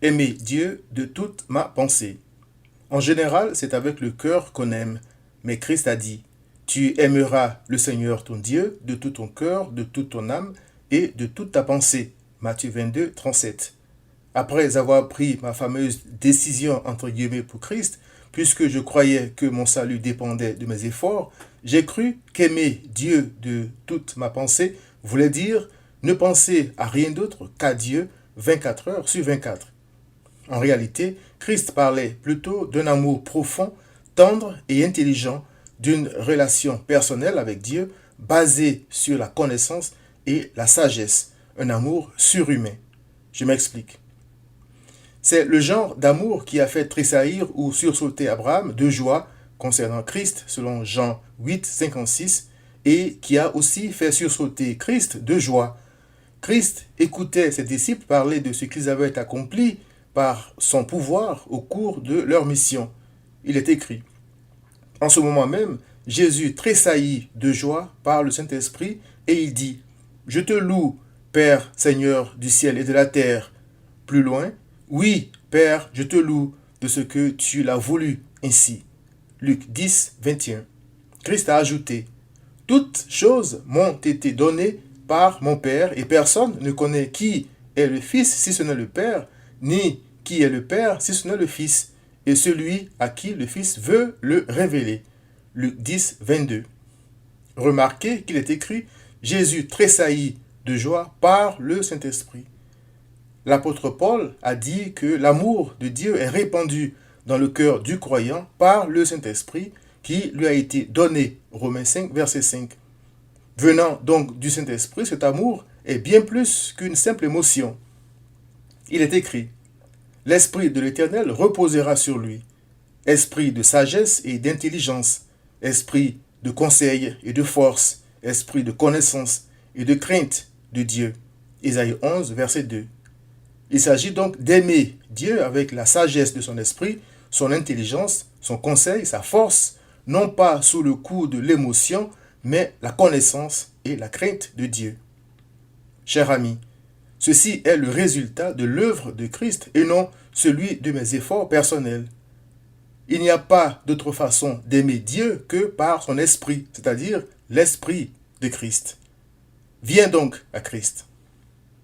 Aimer Dieu de toute ma pensée. En général, c'est avec le cœur qu'on aime. Mais Christ a dit, tu aimeras le Seigneur ton Dieu de tout ton cœur, de toute ton âme et de toute ta pensée. Matthieu 22, 37. Après avoir pris ma fameuse décision entre guillemets pour Christ, puisque je croyais que mon salut dépendait de mes efforts, j'ai cru qu'aimer Dieu de toute ma pensée voulait dire ne penser à rien d'autre qu'à Dieu 24 heures sur 24. En réalité, Christ parlait plutôt d'un amour profond, tendre et intelligent, d'une relation personnelle avec Dieu basée sur la connaissance et la sagesse, un amour surhumain. Je m'explique. C'est le genre d'amour qui a fait tressaillir ou sursauter Abraham de joie concernant Christ, selon Jean 8, 56, et qui a aussi fait sursauter Christ de joie. Christ écoutait ses disciples parler de ce qu'ils avaient accompli par son pouvoir au cours de leur mission. Il est écrit. En ce moment même, Jésus tressaillit de joie par le Saint-Esprit et il dit, « Je te loue, Père, Seigneur du ciel et de la terre. » Plus loin, « Oui, Père, je te loue de ce que tu l'as voulu ainsi. » Luc 10, 21. Christ a ajouté, « Toutes choses m'ont été données par mon Père et personne ne connaît qui est le Fils si ce n'est le Père, ni qui est le Père si ce n'est le Fils, et celui à qui le Fils veut le révéler. » Luc 10, 22. Remarquez qu'il est écrit « Jésus tressaillit de joie par le Saint-Esprit ». L'apôtre Paul a dit que l'amour de Dieu est répandu dans le cœur du croyant par le Saint-Esprit qui lui a été donné. Romains 5, verset 5. Venant donc du Saint-Esprit, cet amour est bien plus qu'une simple émotion. Il est écrit « L'Esprit de l'Éternel reposera sur lui, esprit de sagesse et d'intelligence, esprit de conseil et de force, esprit de connaissance et de crainte de Dieu. » Ésaïe 11, verset 2. Il s'agit donc d'aimer Dieu avec la sagesse de son esprit, son intelligence, son conseil, sa force, non pas sous le coup de l'émotion, mais la connaissance et la crainte de Dieu. Cher ami, ceci est le résultat de l'œuvre de Christ et non celui de mes efforts personnels. Il n'y a pas d'autre façon d'aimer Dieu que par son esprit, c'est-à-dire l'esprit de Christ. Viens donc à Christ.